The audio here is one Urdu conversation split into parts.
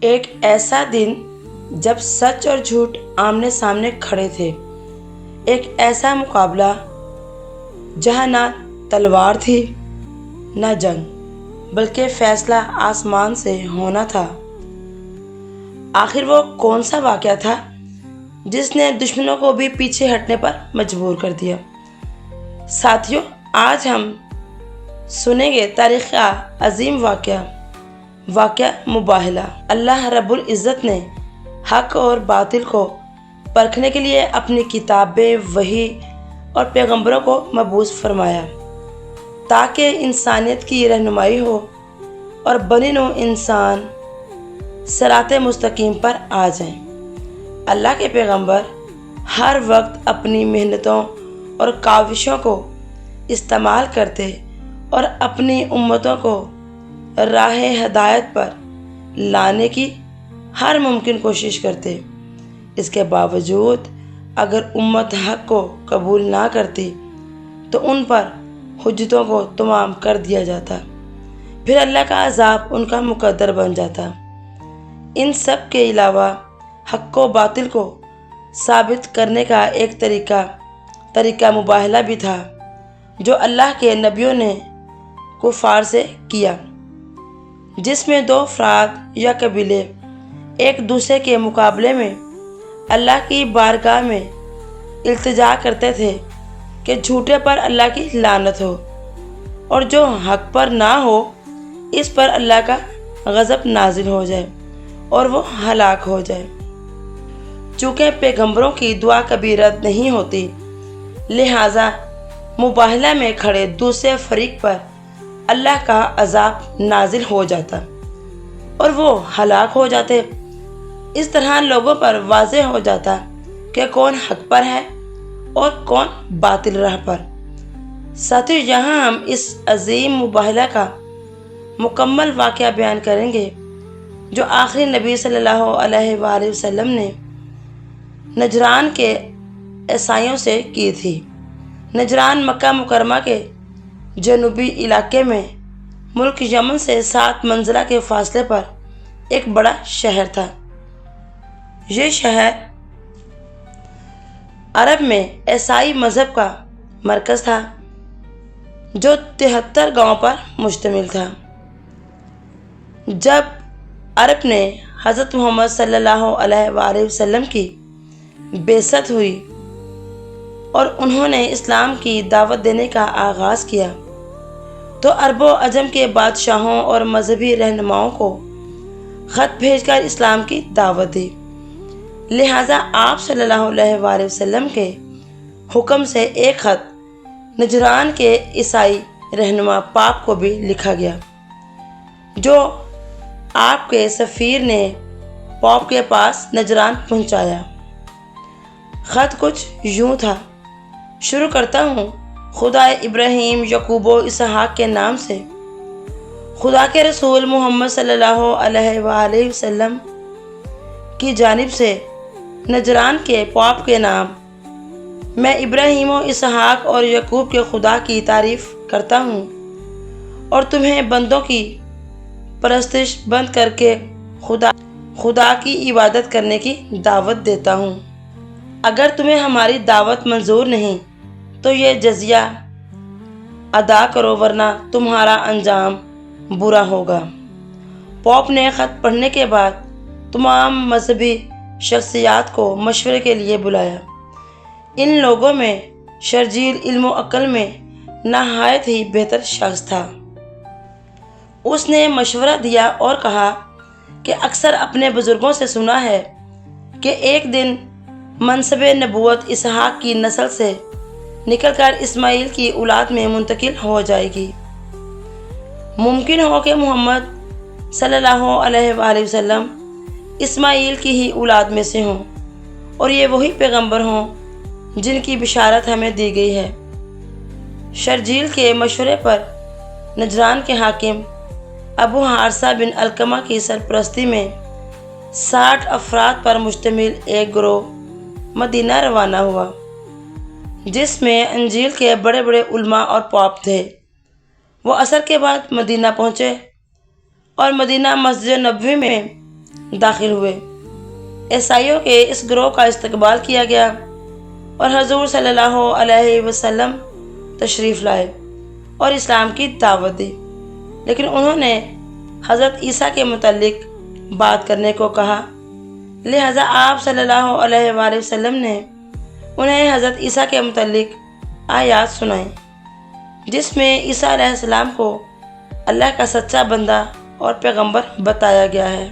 ایک ایسا دن جب سچ اور جھوٹ آمنے سامنے کھڑے تھے، ایک ایسا مقابلہ جہاں نہ تلوار تھی نہ جنگ، بلکہ فیصلہ آسمان سے ہونا تھا۔ آخر وہ کون سا واقعہ تھا جس نے دشمنوں کو بھی پیچھے ہٹنے پر مجبور کر دیا؟ ساتھیوں، آج ہم سنیں گے تاریخ کا عظیم واقعہ مباہلہ۔ اللہ رب العزت نے حق اور باطل کو پرکھنے کے لیے اپنی کتابیں، وحی اور پیغمبروں کو مبعوث فرمایا تاکہ انسانیت کی رہنمائی ہو اور بنی نوع انسان صراط مستقیم پر آ جائیں۔ اللہ کے پیغمبر ہر وقت اپنی محنتوں اور کاوشوں کو استعمال کرتے اور اپنی امتوں کو راہ ہدایت پر لانے کی ہر ممکن کوشش کرتے۔ اس کے باوجود اگر امت حق کو قبول نہ کرتی تو ان پر حجتوں کو تمام کر دیا جاتا، پھر اللہ کا عذاب ان کا مقدر بن جاتا۔ ان سب کے علاوہ حق و باطل کو ثابت کرنے کا ایک طریقہ مباہلہ بھی تھا جو اللہ کے نبیوں نے کفار سے کیا، جس میں دو افراد یا قبیلے ایک دوسرے کے مقابلے میں اللہ کی بارگاہ میں التجا کرتے تھے کہ جھوٹے پر اللہ کی لعنت ہو اور جو حق پر نہ ہو اس پر اللہ کا غضب نازل ہو جائے اور وہ ہلاک ہو جائے۔ چونکہ پیغمبروں کی دعا کبھی رد نہیں ہوتی، لہٰذا مباہلہ میں کھڑے دوسرے فریق پر اللہ کا عذاب نازل ہو جاتا اور وہ ہلاک ہو جاتے۔ اس طرح لوگوں پر واضح ہو جاتا کہ کون حق پر ہے اور کون باطل راہ پر۔ ساتھیوں، یہاں ہم اس عظیم مباہلہ کا مکمل واقعہ بیان کریں گے جو آخری نبی صلی اللہ علیہ وآلہ وسلم نے نجران کے عیسائیوں سے کی تھی۔ نجران مکہ مکرمہ کے جنوبی علاقے میں ملک یمن سے 7 منزلہ کے فاصلے پر ایک بڑا شہر تھا۔ یہ شہر عرب میں عیسائی مذہب کا مرکز تھا جو 73 گاؤں پر مشتمل تھا۔ جب عرب نے حضرت محمد صلی اللہ علیہ وآلہ وسلم کی بعثت ہوئی اور انہوں نے اسلام کی دعوت دینے کا آغاز کیا تو عرب و عجم کے بادشاہوں اور مذہبی رہنماؤں کو خط بھیج کر اسلام کی دعوت دی۔ لہٰذا آپ صلی اللہ علیہ وآلہ وسلم کے حکم سے ایک خط نجران کے عیسائی رہنما پاپ کو بھی لکھا گیا جو آپ کے سفیر نے پاپ کے پاس نجران پہنچایا۔ خط کچھ یوں تھا: شروع کرتا ہوں خدا ابراہیم، یعقوب و اسحاق کے نام سے، خدا کے رسول محمد صلی اللہ علیہ وآلہ وسلم کی جانب سے نجران کے پاپ کے نام، میں ابراہیم و اسحاق اور یعقوب کے خدا کی تعریف کرتا ہوں اور تمہیں بندوں کی پرستش بند کر کے خدا کی عبادت کرنے کی دعوت دیتا ہوں۔ اگر تمہیں ہماری دعوت منظور نہیں تو یہ جزیہ ادا کرو، ورنہ تمہارا انجام برا ہوگا۔ پوپ نے خط پڑھنے کے بعد تمام مذہبی شخصیات کو مشورے کے لیے بلایا۔ ان لوگوں میں شرجیل علم و عقل میں نہایت ہی بہتر شخص تھا۔ اس نے مشورہ دیا اور کہا کہ اکثر اپنے بزرگوں سے سنا ہے کہ ایک دن منصب نبوت اسحاق کی نسل سے نکل کر اسماعیل کی اولاد میں منتقل ہو جائے گی۔ ممکن ہو کہ محمد صلی اللہ علیہ وآلہ وسلم اسماعیل کی ہی اولاد میں سے ہوں اور یہ وہی پیغمبر ہوں جن کی بشارت ہمیں دی گئی ہے۔ شرجیل کے مشورے پر نجران کے حاکم ابو حارثہ بن علقمہ کی سرپرستی میں 60 افراد پر مشتمل ایک گروہ مدینہ روانہ ہوا، جس میں انجیل کے بڑے بڑے علماء اور پاپ تھے۔ وہ عصر کے بعد مدینہ پہنچے اور مدینہ مسجد نبوی میں داخل ہوئے۔ عیسائیوں کے اس گروہ کا استقبال کیا گیا اور حضور صلی اللہ علیہ وسلم تشریف لائے اور اسلام کی دعوت دی، لیکن انہوں نے حضرت عیسیٰ کے متعلق بات کرنے کو کہا، لہذا آپ صلی اللہ علیہ وآلہ وسلم نے انہیں حضرت عیسیٰ کے متعلق آیات سنائیں، جس میں عیسیٰ علیہ السلام کو اللہ کا سچا بندہ اور پیغمبر بتایا گیا ہے۔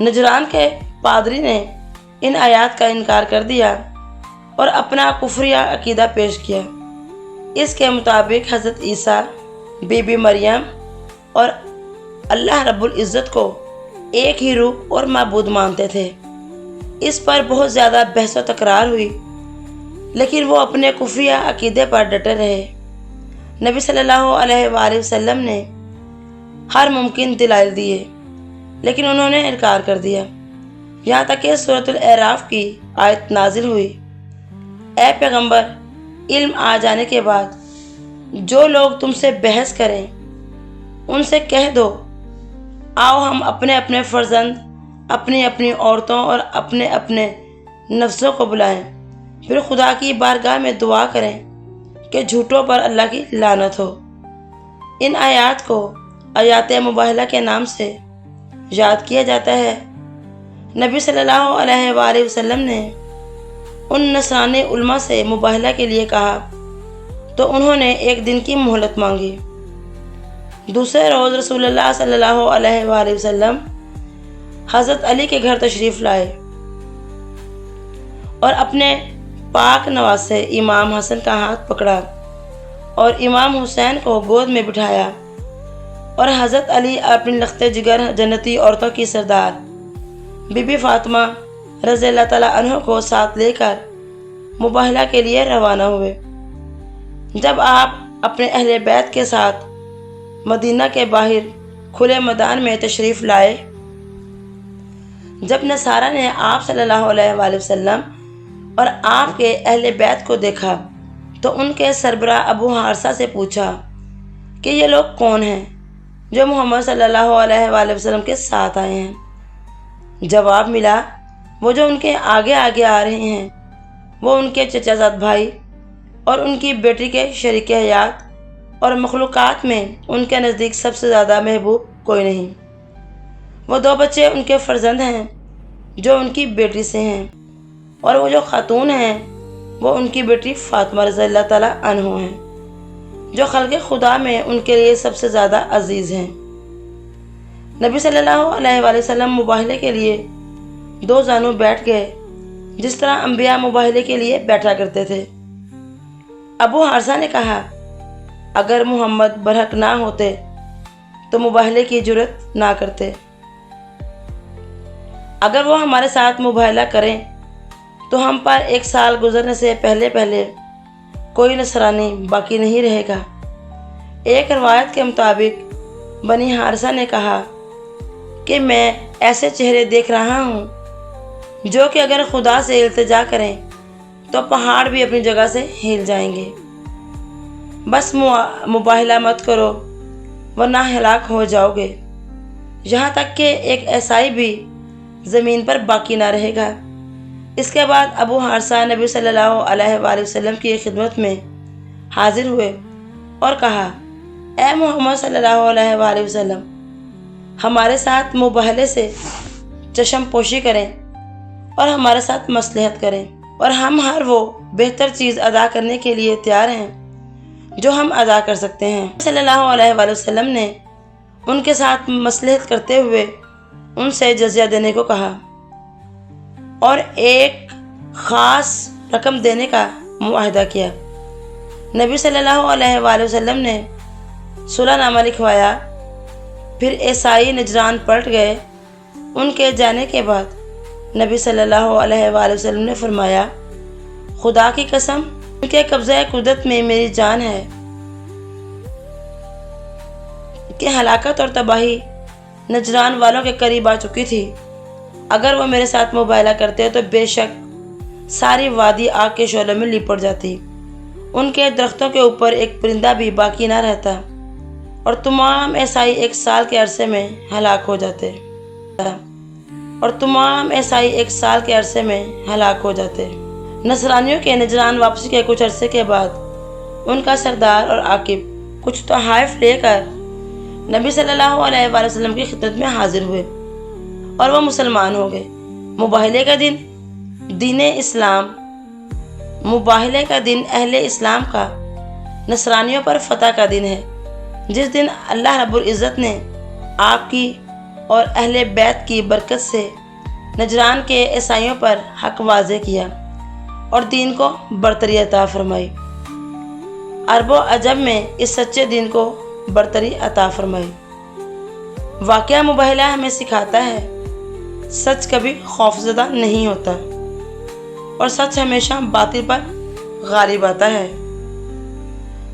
نجران کے پادری نے ان آیات کا انکار کر دیا اور اپنا کفریہ عقیدہ پیش کیا۔ اس کے مطابق حضرت عیسیٰ، بی بی مریم اور اللہ رب العزت کو ایک ہی روح اور معبود مانتے تھے۔ اس پر بہت زیادہ بحث و تکرار ہوئی، لیکن وہ اپنے کفریہ عقیدے پر ڈٹے رہے۔ نبی صلی اللہ علیہ وآلہ وسلم نے ہر ممکن دلائل دیے، لیکن انہوں نے انکار کر دیا، یہاں تک کہ سورۃ الاعراف کی آیت نازل ہوئی، اے پیغمبر، علم آ جانے کے بعد جو لوگ تم سے بحث کریں ان سے کہہ دو، آؤ ہم اپنے اپنے فرزند، اپنی اپنی عورتوں اور اپنے اپنے نفسوں کو بلائیں، پھر خدا کی بارگاہ میں دعا کریں کہ جھوٹوں پر اللہ کی لعنت ہو۔ ان آیات کو آیات مباہلہ کے نام سے یاد کیا جاتا ہے۔ نبی صلی اللہ علیہ وآلہ وسلم نے ان نصرانی علماء سے مباہلہ کے لیے کہا تو انہوں نے ایک دن کی مہلت مانگی۔ دوسرے روز رسول اللہ صلی اللہ علیہ وآلہ وسلم حضرت علی کے گھر تشریف لائے اور اپنے پاک نواسے امام حسن کا ہاتھ پکڑا اور امام حسین کو گود میں بٹھایا، اور حضرت علی اپنی لخت جگر جنتی عورتوں کی سردار بی بی فاطمہ رضی اللہ تعالیٰ عنہ کو ساتھ لے کر مباہلہ کے لیے روانہ ہوئے۔ جب آپ اپنے اہل بیت کے ساتھ مدینہ کے باہر کھلے میدان میں تشریف لائے، جب نصارہ نے آپ صلی اللہ علیہ وآلہ وسلم اور آپ کے اہل بیت کو دیکھا تو ان کے سربراہ ابو حارثہ سے پوچھا کہ یہ لوگ کون ہیں جو محمد صلی اللہ علیہ وآلہ وسلم کے ساتھ آئے ہیں؟ جواب ملا، وہ جو ان کے آگے آگے آ رہے ہیں وہ ان کے چچا زاد بھائی اور ان کی بیٹی کے شریک حیات، اور مخلوقات میں ان کے نزدیک سب سے زیادہ محبوب کوئی نہیں۔ وہ 2 بچے ان کے فرزند ہیں جو ان کی بیٹی سے ہیں، اور وہ جو خاتون ہیں وہ ان کی بیٹی فاطمہ رضی اللہ تعالیٰ عنہ ہیں، جو خلق خدا میں ان کے لیے سب سے زیادہ عزیز ہیں۔ نبی صلی اللہ علیہ وآلہ وسلم مباہلے کے لیے 2 زانوں بیٹھ گئے، جس طرح انبیاء مباہلے کے لیے بیٹھا کرتے تھے۔ ابو حارثہ نے کہا، اگر محمد برحق نہ ہوتے تو مباہلے کی جرات نہ کرتے۔ اگر وہ ہمارے ساتھ مباہلہ کریں تو ہم پر 1 سال گزرنے سے پہلے کوئی نصرانی باقی نہیں رہے گا۔ ایک روایت کے مطابق بنی حارثہ نے کہا کہ میں ایسے چہرے دیکھ رہا ہوں جو کہ اگر خدا سے التجا کریں تو پہاڑ بھی اپنی جگہ سے ہل جائیں گے۔ بس مباہلہ مت کرو ورنہ ہلاک ہو جاؤ گے، یہاں تک کہ ایک عیسائی بھی زمین پر باقی نہ رہے گا۔ اس کے بعد ابو حارثہ نبی صلی اللہ علیہ وآلہ وسلم کی خدمت میں حاضر ہوئے اور کہا، اے محمد صلی اللہ علیہ وآلہ وسلم، ہمارے ساتھ مباہلے سے چشم پوشی کریں اور ہمارے ساتھ مصلحت کریں، اور ہم ہر وہ بہتر چیز ادا کرنے کے لیے تیار ہیں جو ہم ادا کر سکتے ہیں۔ صلی اللہ علیہ وآلہ وسلم نے ان کے ساتھ مصلحت کرتے ہوئے ان سے جزیہ دینے کو کہا اور ایک خاص رقم دینے کا معاہدہ کیا۔ نبی صلی اللہ علیہ وآلہ وسلم نے صلح نامہ لکھوایا، پھر عیسائی نجران پلٹ گئے۔ ان کے جانے کے بعد نبی صلی اللہ علیہ وآلہ وسلم نے فرمایا، خدا کی قسم، ان کے قبضہ قدرت میں میری جان ہے کہ ہلاکت اور تباہی نجران والوں کے قریب آ چکی تھی۔ اگر وہ میرے ساتھ مباہلہ کرتے تو بے شک ساری وادی آگ کے شعلوں میں لپٹ جاتی، ان کے درختوں کے اوپر ایک پرندہ بھی باقی نہ رہتا، اور تمام عیسائی 1 سال کے عرصے میں ہلاک ہو جاتے۔ اور تمام عیسائی ایک سال کے عرصے میں ہلاک ہو جاتے۔ نصرانیوں کے نجران واپسی کے کچھ عرصے کے بعد ان کا سردار اور عاقب کچھ تحائف لے کر نبی صلی اللہ علیہ وآلہ وسلم کی خدمت میں حاضر ہوئے اور وہ مسلمان ہو گئے۔ مباہلے کا دن اہل اسلام کا نصرانیوں پر فتح کا دن ہے، جس دن اللہ رب العزت نے آپ کی اور اہل بیت کی برکت سے نجران کے عیسائیوں پر حق واضح کیا اور دین کو برتری عطا فرمائی۔ عرب و عجم میں اس سچے دین کو برتری عطا فرمائی۔ واقعہ مباہلہ ہمیں سکھاتا ہے سچ کبھی خوفزدہ نہیں ہوتا اور سچ ہمیشہ باطل پر غالب آتا ہے۔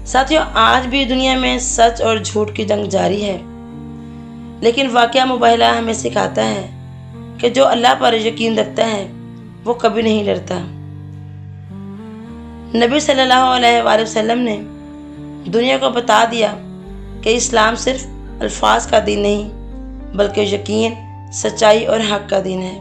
ساتھیو، آج بھی دنیا میں سچ اور جھوٹ کی جنگ جاری ہے، لیکن واقعہ مباہلہ ہمیں سکھاتا ہے کہ جو اللہ پر یقین رکھتا ہے وہ کبھی نہیں ڈرتا۔ نبی صلی اللہ علیہ وآلہ وسلم نے دنیا کو بتا دیا کہ اسلام صرف الفاظ کا دین نہیں بلکہ یقین، سچائی اور حق کا دین ہے۔